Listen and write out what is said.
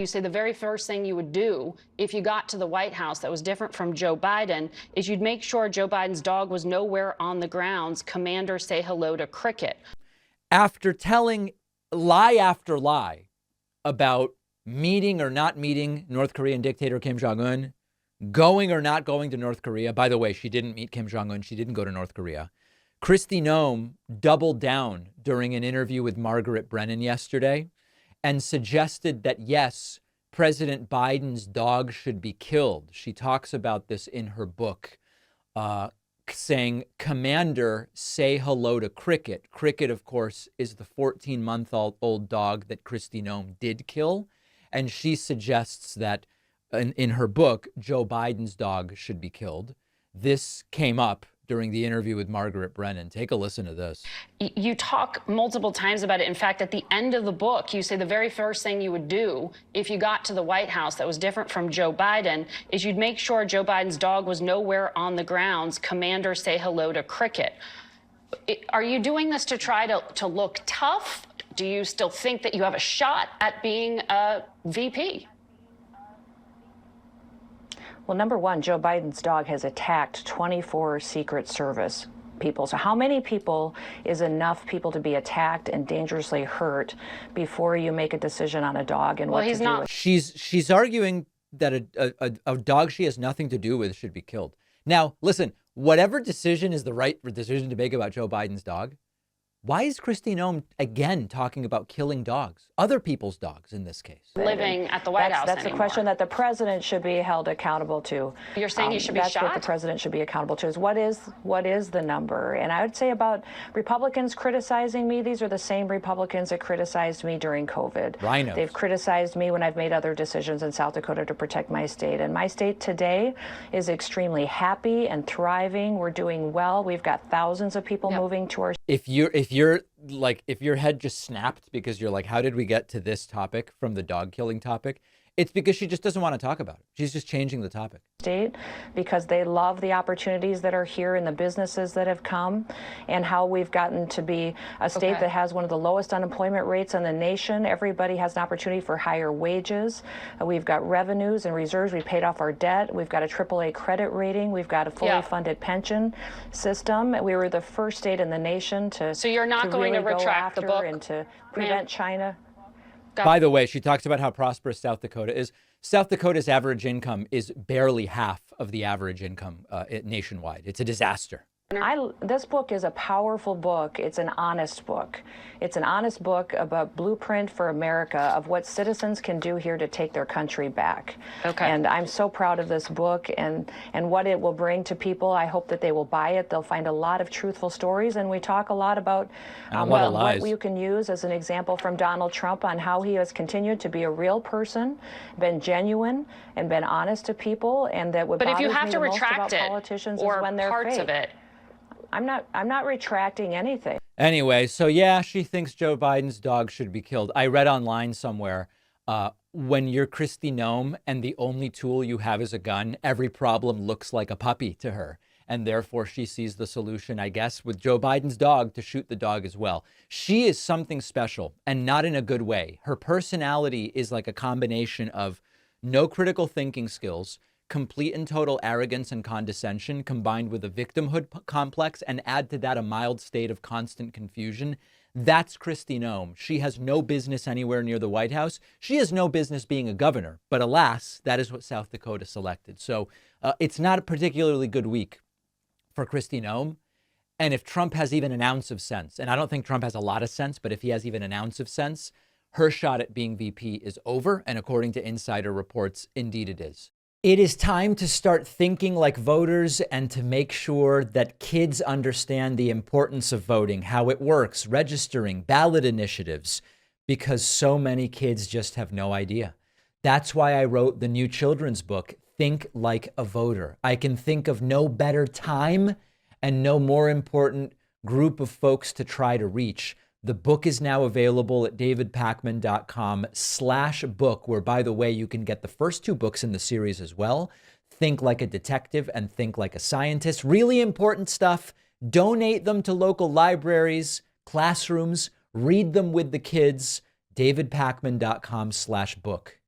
You say the very first thing you would do if you got to the White House that was different from Joe Biden is you'd make sure Joe Biden's dog was nowhere on the grounds. Commander, say hello to Cricket. After telling lie after lie about meeting or not meeting North Korean dictator Kim Jong-un, going or not going to North Korea. By the way, she didn't meet Kim Jong-un. She didn't go to North Korea. Kristi Noem doubled down during an interview with Margaret Brennan yesterday and suggested that, yes, President Biden's dog should be killed. She talks about this in her book, saying, Commander, say hello to Cricket. Cricket, of course, is the 14-month-old dog that Kristi Noem did kill. And she suggests that in her book, Joe Biden's dog should be killed. This came up during the interview with Margaret Brennan. Take a listen to this. You talk multiple times about it. In fact, at the end of the book, you say the very first thing you would do if you got to the White House that was different from Joe Biden is you'd make sure Joe Biden's dog was nowhere on the grounds. Commander, say hello to Cricket. Are you doing this to try to look tough? Do you still think that you have a shot at being a VP? Well, number one, Joe Biden's dog has attacked 24 Secret Service people. So how many people is enough people to be attacked and dangerously hurt before you make a decision on a dog and what to do? She's arguing that a dog she has nothing to do with should be killed. Now, listen, whatever decision is the right decision to make about Joe Biden's dog, why is Kristi Noem again talking about killing dogs, other people's dogs in this case? Living at the White House That's a question that the president should be held accountable to. You're saying he should be shot? That's what the president should be accountable to, is what is the number? And I would say about Republicans criticizing me, these are the same Republicans that criticized me during COVID. Rhinos. They've criticized me when I've made other decisions in South Dakota to protect my state. And my state today is extremely happy and thriving. We're doing well. We've got thousands of people moving to our If your head just snapped because you're like, how did we get to this topic from the dog killing topic? It's because she just doesn't want to talk about it. She's just changing the topic. State, because they love the opportunities that are here and the businesses that have come, and how we've gotten to be a state that has one of the lowest unemployment rates in the nation. Everybody has an opportunity for higher wages. We've got revenues and reserves. We paid off our debt. We've got a AAA credit rating. We've got a fully funded pension system. We were the first state in the nation to So you're not going really to retract the book and to prevent China. By the way, she talks about how prosperous South Dakota is. South Dakota's average income is barely half of the average income nationwide. It's a disaster. This book is a powerful book. It's an honest book. It's an honest book about blueprint for America of what citizens can do here to take their country back. And I'm so proud of this book and what it will bring to people. I hope that they will buy it. They'll find a lot of truthful stories. And we talk a lot about what you can use as an example from Donald Trump on how he has continued to be a real person, been genuine, and been honest to people. And that what bothers me the most about politicians is when they're parts fake. of it. I'm not retracting anything. Anyway, so yeah, she thinks Joe Biden's dog should be killed. I read online somewhere, when you're Kristi Noem and the only tool you have is a gun, every problem looks like a puppy to her. And therefore she sees the solution, I guess, with Joe Biden's dog to shoot the dog as well. She is something special, and not in a good way. Her personality is like a combination of no critical thinking skills, complete and total arrogance and condescension, combined with a victimhood complex, and add to that a mild state of constant confusion. That's Kristi Noem. She has no business anywhere near the White House. She has no business being a governor. But alas, that is what South Dakota selected. So it's not a particularly good week for Kristi Noem. And if Trump has even an ounce of sense, and I don't think Trump has a lot of sense, but if he has even an ounce of sense, her shot at being VP is over. And according to insider reports, indeed it is. It is time to start thinking like voters and to make sure that kids understand the importance of voting, how it works, registering, ballot initiatives, because so many kids just have no idea. That's why I wrote the new children's book, Think Like a Voter. I can think of no better time and no more important group of folks to try to reach. The book is now available at davidpakman.com/book, where, by the way, you can get the first 2 books in the series as well. Think Like a Detective and Think Like a Scientist. Really important stuff. Donate them to local libraries, classrooms, read them with the kids. davidpakman.com/book.